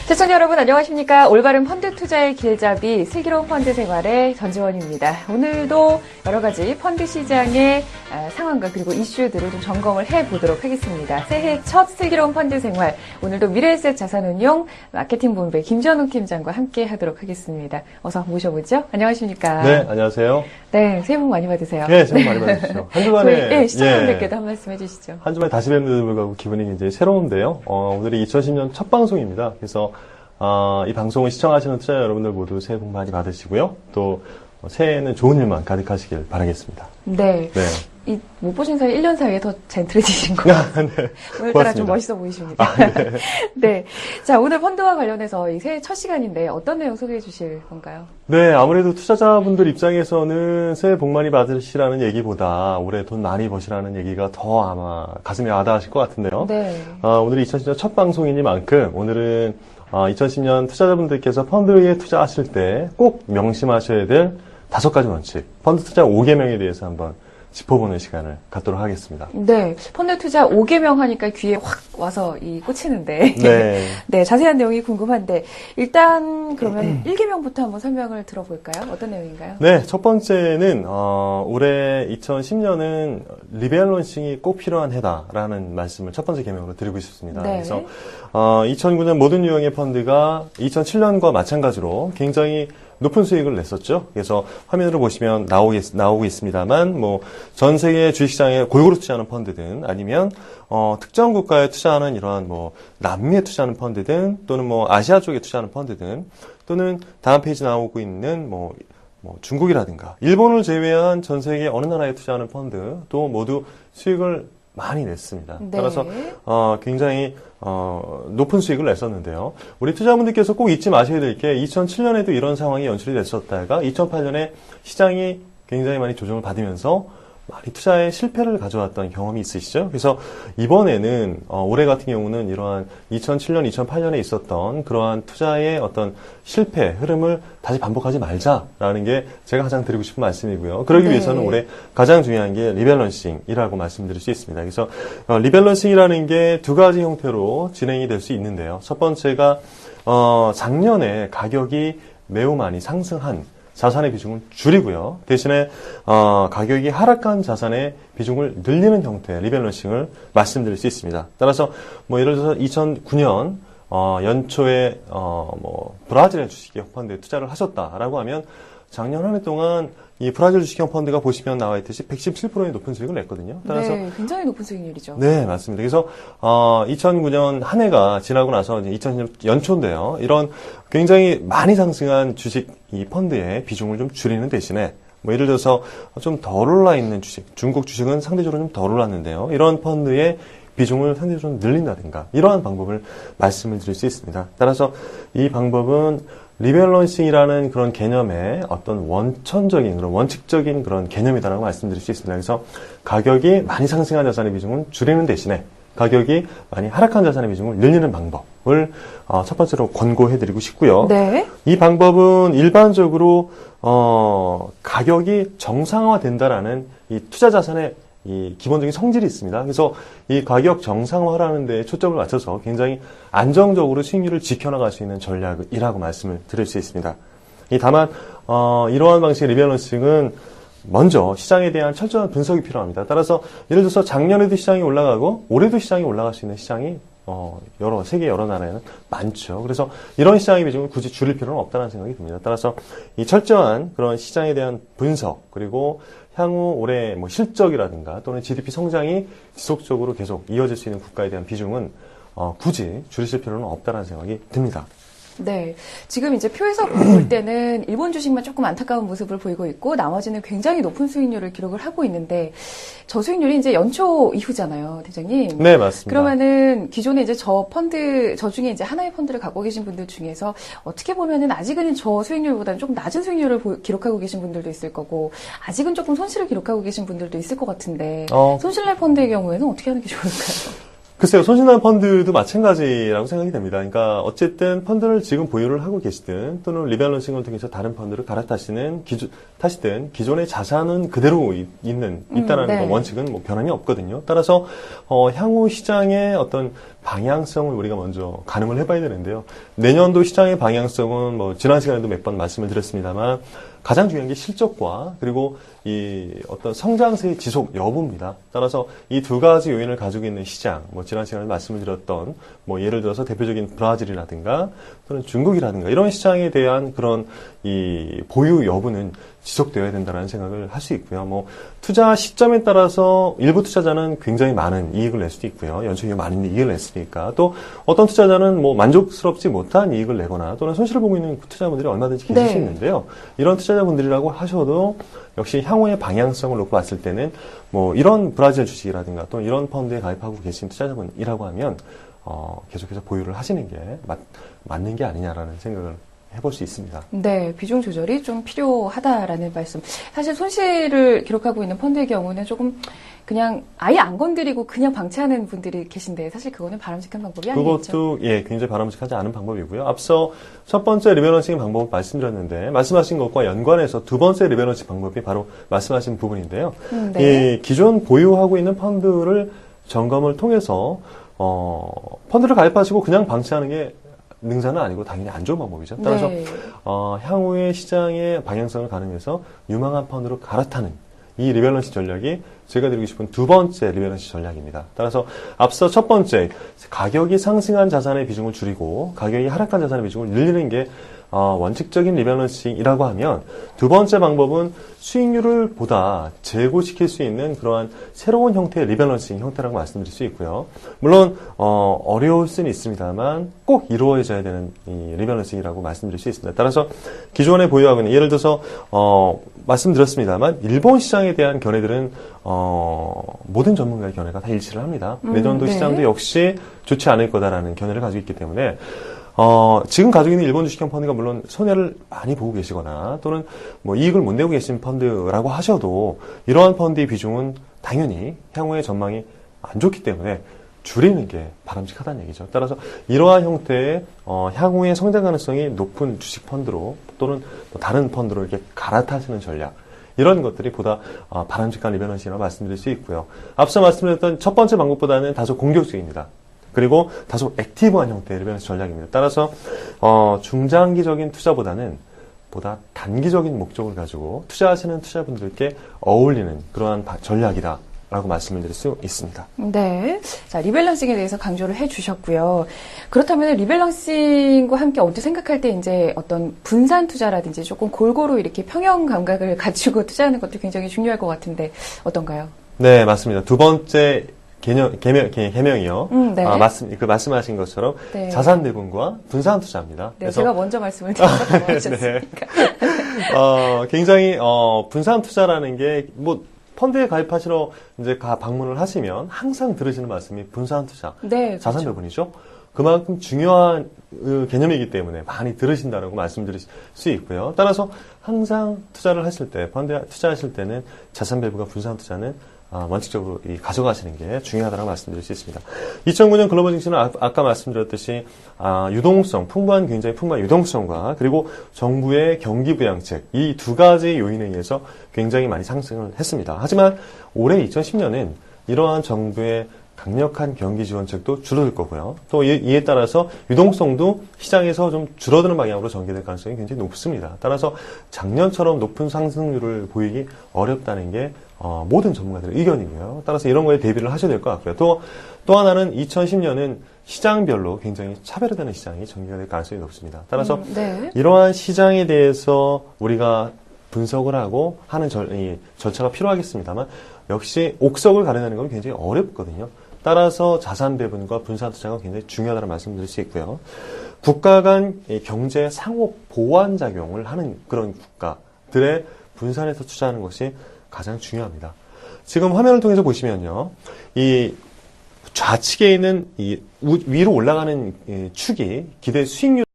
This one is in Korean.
시청자 여러분 안녕하십니까. 올바른 펀드 투자의 길잡이 슬기로운 펀드 생활의 전지원입니다. 오늘도 여러 가지 펀드 시장의 상황과 그리고 이슈들을 좀 점검을 해보도록 하겠습니다. 새해 첫 슬기로운 펀드 생활, 오늘도 미래에셋 자산운용 마케팅본부의 김전욱 팀장과 함께 하도록 하겠습니다. 어서 모셔보죠. 안녕하십니까. 네, 안녕하세요. 네, 새해 복 많이 받으세요. 네, 새해 복 많이 받으시죠. 한 주간에. 네, 시청자분들께도 한 말씀 해주시죠. 한 주만에 다시 뵙는데도 불구하고 기분이 굉장히 새로운데요. 오늘이 2010년 첫 방송입니다. 그래서, 이 방송을 시청하시는 투자자 여러분들 모두 새해 복 많이 받으시고요. 또, 새해에는 좋은 일만 가득하시길 바라겠습니다. 네. 네. 못 보신 사이 1년 사이에 더 젠틀해지신 것 네. 오늘따라 좀 멋있어 보이십니다. 네. 네. 자, 오늘 펀드와 관련해서 이 새해 첫 시간인데 어떤 내용 소개해 주실 건가요? 네, 아무래도 투자자분들 입장에서는 새해 복 많이 받으시라는 얘기보다 올해 돈 많이 버시라는 얘기가 더 아마 가슴에 와닿으실 것 같은데요. 네. 오늘이 2010년 첫 방송이니만큼 오늘은 2010년 투자자분들께서 펀드에 투자하실 때 꼭 명심하셔야 될 5가지 원칙, 펀드 투자 5개명에 대해서 한번 짚어보는 시간을 갖도록 하겠습니다. 네. 펀드 투자 5개명 하니까 귀에 확 와서 꽂히는데. 네. 네. 자세한 내용이 궁금한데, 일단 그러면 1개명부터 한번 설명을 들어볼까요? 어떤 내용인가요? 네. 첫 번째는, 올해 2010년은 리밸런싱이 꼭 필요한 해다라는 말씀을 첫 번째 개명으로 드리고 싶습니다. 네. 그래서, 2009년 모든 유형의 펀드가 2007년과 마찬가지로 굉장히 높은 수익을 냈었죠. 그래서 화면으로 보시면 나오고 있습니다만, 전 세계 주식시장에 골고루 투자하는 펀드든 아니면, 특정 국가에 투자하는 이러한 남미에 투자하는 펀드든 또는 아시아 쪽에 투자하는 펀드든 또는 다음 페이지 나오고 있는 중국이라든가 일본을 제외한 전 세계 어느 나라에 투자하는 펀드도 모두 수익을 많이 냈습니다. 네. 따라서 굉장히 높은 수익을 냈었는데요. 우리 투자분들께서 꼭 잊지 마셔야 될 게 2007년에도 이런 상황이 연출이 됐었다가 2008년에 시장이 굉장히 많이 조정을 받으면서 많이 투자에 실패를 가져왔던 경험이 있으시죠? 그래서 이번에는 올해 같은 경우는 이러한 2007년, 2008년에 있었던 그러한 투자의 어떤 실패 흐름을 다시 반복하지 말자라는 게 제가 가장 드리고 싶은 말씀이고요. 그러기 네. 위해서는 올해 가장 중요한 게 리밸런싱이라고 말씀드릴 수 있습니다. 그래서 리밸런싱이라는 게 2가지 형태로 진행이 될 수 있는데요. 첫 번째가 작년에 가격이 매우 많이 상승한 자산의 비중을 줄이고요. 대신에 가격이 하락한 자산의 비중을 늘리는 형태의 리밸런싱을 말씀드릴 수 있습니다. 따라서 예를 들어서 2009년 연초에 브라질의 주식형 펀드에 투자를 하셨다라고 하면 작년 한 해 동안 이 브라질 주식형 펀드가 보시면 나와 있듯이 117%의 높은 수익을 냈거든요. 따라서 네, 굉장히 높은 수익률이죠. 네, 맞습니다. 그래서 2009년 한 해가 지나고 나서 이제 2010년 연초인데요. 이런 굉장히 많이 상승한 주식 이 펀드의 비중을 좀 줄이는 대신에 예를 들어서 좀 덜 올라 있는 주식, 중국 주식은 상대적으로 좀 덜 올랐는데요. 이런 펀드의 비중을 상대적으로 좀 늘린다든가 이러한 방법을 말씀을 드릴 수 있습니다. 따라서 이 방법은 리밸런싱이라는 그런 개념의 어떤 원천적인 그런 원칙적인 그런 개념이다라고 말씀드릴 수 있습니다. 그래서 가격이 많이 상승한 자산의 비중을 줄이는 대신에 가격이 많이 하락한 자산의 비중을 늘리는 방법을 첫 번째로 권고해드리고 싶고요. 네. 이 방법은 일반적으로 가격이 정상화된다라는 이 투자 자산의 이 기본적인 성질이 있습니다. 그래서 이 가격 정상화라는 데 초점을 맞춰서 굉장히 안정적으로 수익률을 지켜나갈 수 있는 전략이라고 말씀을 드릴 수 있습니다. 다만 이러한 방식의 리밸런싱은 먼저 시장에 대한 철저한 분석이 필요합니다. 따라서 예를 들어서 작년에도 시장이 올라가고 올해도 시장이 올라갈 수 있는 시장이 세계 여러 나라에는 많죠. 그래서 이런 시장의 비중을 굳이 줄일 필요는 없다는 생각이 듭니다. 따라서 이 철저한 그런 시장에 대한 분석 그리고 향후 올해 실적이라든가 또는 GDP 성장이 지속적으로 계속 이어질 수 있는 국가에 대한 비중은 굳이 줄이실 필요는 없다는 생각이 듭니다. 네. 지금 이제 표에서 볼 때는 일본 주식만 조금 안타까운 모습을 보이고 있고 나머지는 굉장히 높은 수익률을 기록을 하고 있는데 저수익률이 이제 연초 이후잖아요, 대장님. 네, 맞습니다. 그러면은 기존에 이제 저 중에 이제 하나의 펀드를 갖고 계신 분들 중에서 어떻게 보면은 아직은 저 수익률보다는 조금 낮은 수익률을 기록하고 계신 분들도 있을 거고 아직은 조금 손실을 기록하고 계신 분들도 있을 것 같은데 손실날 펀드의 경우에는 어떻게 하는 게 좋을까요? 글쎄요, 손실난 펀드도 마찬가지라고 생각이 됩니다. 그러니까 어쨌든 펀드를 지금 보유를 하고 계시든 또는 리밸런싱을 통해서 다른 펀드를 갈아타시든 기존의 자산은 그대로 있다는 네. 원칙은 뭐 변함이 없거든요. 따라서 향후 시장의 어떤 방향성을 우리가 먼저 가늠을 해봐야 되는데요. 내년도 시장의 방향성은 뭐 지난 시간에도 몇 번 말씀을 드렸습니다만 가장 중요한 게 실적과 그리고 이 어떤 성장세의 지속 여부입니다. 따라서 이 두 가지 요인을 가지고 있는 시장, 뭐 지난 시간에 말씀을 드렸던 뭐 예를 들어서 대표적인 브라질이라든가 또는 중국이라든가 이런 시장에 대한 그런 이 보유 여부는 지속되어야 된다는 생각을 할 수 있고요. 뭐 투자 시점에 따라서 일부 투자자는 굉장히 많은 이익을 낼 수도 있고요. 연초이후 많은 이익을 냈으니까 또 어떤 투자자는 뭐 만족스럽지 못한 이익을 내거나 또는 손실을 보고 있는 투자자분들이 얼마든지 계실 수 있는데요. 이런 투자자분들이라고 하셔도 역시 향후의 방향성을 놓고 봤을 때는 뭐 이런 브라질 주식이라든가 또 이런 펀드에 가입하고 계신 투자자분이라고 하면 계속해서 보유를 하시는 게 맞는 게 아니냐라는 생각을 해볼 수 있습니다. 네, 비중 조절이 좀 필요하다라는 말씀. 사실 손실을 기록하고 있는 펀드의 경우는 조금 그냥 아예 안 건드리고 그냥 방치하는 분들이 계신데 사실 그거는 바람직한 방법이 아니겠죠. 그것도 굉장히 바람직하지 않은 방법이고요. 앞서 첫 번째 리밸런싱 방법을 말씀드렸는데 말씀하신 것과 연관해서 두 번째 리밸런싱 방법이 바로 말씀하신 부분인데요. 네. 이 기존 보유하고 있는 펀드를 점검을 통해서 펀드를 가입하시고 그냥 방치하는 게 능사는 아니고 당연히 안 좋은 방법이죠. 따라서 네. 향후의 시장의 방향성을 가늠해서 유망한 펀드로 갈아타는 이 리밸런싱 전략이 제가 드리고 싶은 두 번째 리밸런싱 전략입니다. 따라서 앞서 첫 번째 가격이 상승한 자산의 비중을 줄이고 가격이 하락한 자산의 비중을 늘리는 게 원칙적인 리밸런싱이라고 하면 수 번째 방법은 수익률을 보다 제고시킬 수 있는 그러한 새로운 형태의 리밸런싱 형태라고 말씀드릴 수 있고요. 물론 어려울 수는 있습니다만 꼭 이루어져야 되는 이 리밸런싱이라고 말씀드릴 수 있습니다. 따라서 기존에 보유하고 있는 예를 들어서 말씀드렸습니다만 일본 시장에 대한 견해들은 모든 전문가의 견해가 다 일치를 합니다. 내년도 네. 시장도 역시 좋지 않을 거다라는 견해를 가지고 있기 때문에 지금 가지고 있는 일본 주식형 펀드가 물론 손해를 많이 보고 계시거나 또는 뭐 이익을 못 내고 계신 펀드라고 하셔도 이러한 펀드의 비중은 당연히 향후의 전망이 안 좋기 때문에 줄이는 게 바람직하다는 얘기죠. 따라서 이러한 형태의 향후의 성장 가능성이 높은 주식 펀드로 또는 또 다른 펀드로 이렇게 갈아타시는 전략 이런 것들이 보다 바람직한 리밸런싱이라고 말씀드릴 수 있고요. 앞서 말씀드렸던 첫 번째 방법보다는 다소 공격적입니다. 그리고 다소 액티브한 형태의 리밸런싱 전략입니다. 따라서 중장기적인 투자보다는 보다 단기적인 목적을 가지고 투자하시는 투자분들께 어울리는 그러한 전략이다라고 말씀을 드릴 수 있습니다. 네. 자, 리밸런싱에 대해서 강조를 해 주셨고요. 그렇다면 리밸런싱과 함께 언뜻 생각할 때 이제 어떤 분산 투자라든지 조금 골고루 이렇게 평형 감각을 가지고 투자하는 것도 굉장히 중요할 것 같은데 어떤가요? 네, 맞습니다. 두 번째 개명이요. 네. 말씀하신 것처럼 네. 자산 배분과 분산 투자입니다. 네, 제가 먼저 말씀을 드려서 고마우셨으니까. 굉장히 분산 투자라는 게 뭐 펀드에 가입하시러 이제 방문을 하시면 항상 들으시는 말씀이 분산 투자, 네, 자산 그렇죠. 배분이죠. 그만큼 중요한 개념이기 때문에 많이 들으신다라고 말씀드릴 수 있고요. 따라서 항상 투자를 하실 때, 펀드에 투자하실 때는 자산 배분과 분산 투자는 원칙적으로 가져가시는 게 중요하다고 말씀드릴 수 있습니다. 2009년 글로벌 증시는 아까 말씀드렸듯이 굉장히 풍부한 유동성과 그리고 정부의 경기 부양책 이 두 가지 요인에 의해서 굉장히 많이 상승을 했습니다. 하지만 올해 2010년은 이러한 정부의 강력한 경기 지원책도 줄어들 거고요. 또 이에 따라서 유동성도 시장에서 좀 줄어드는 방향으로 전개될 가능성이 굉장히 높습니다. 따라서 작년처럼 높은 상승률을 보이기 어렵다는 게 모든 전문가들의 의견이고요. 따라서 이런 거에 대비를 하셔야 될 것 같고요. 또 하나는 2010년은 시장별로 굉장히 차별화되는 시장이 전개가 될 가능성이 높습니다. 따라서 네. 이러한 시장에 대해서 우리가 분석을 하고 하는 절차가 필요하겠습니다만 역시 옥석을 가려내는 건 굉장히 어렵거든요. 따라서 자산 배분과 분산 투자가 굉장히 중요하다는 말씀드릴 수 있고요. 국가 간 경제 상호 보완 작용을 하는 그런 국가들의 분산해서 투자하는 것이 가장 중요합니다. 지금 화면을 통해서 보시면요. 이 좌측에 있는 이 위로 올라가는 축이 기대 수익률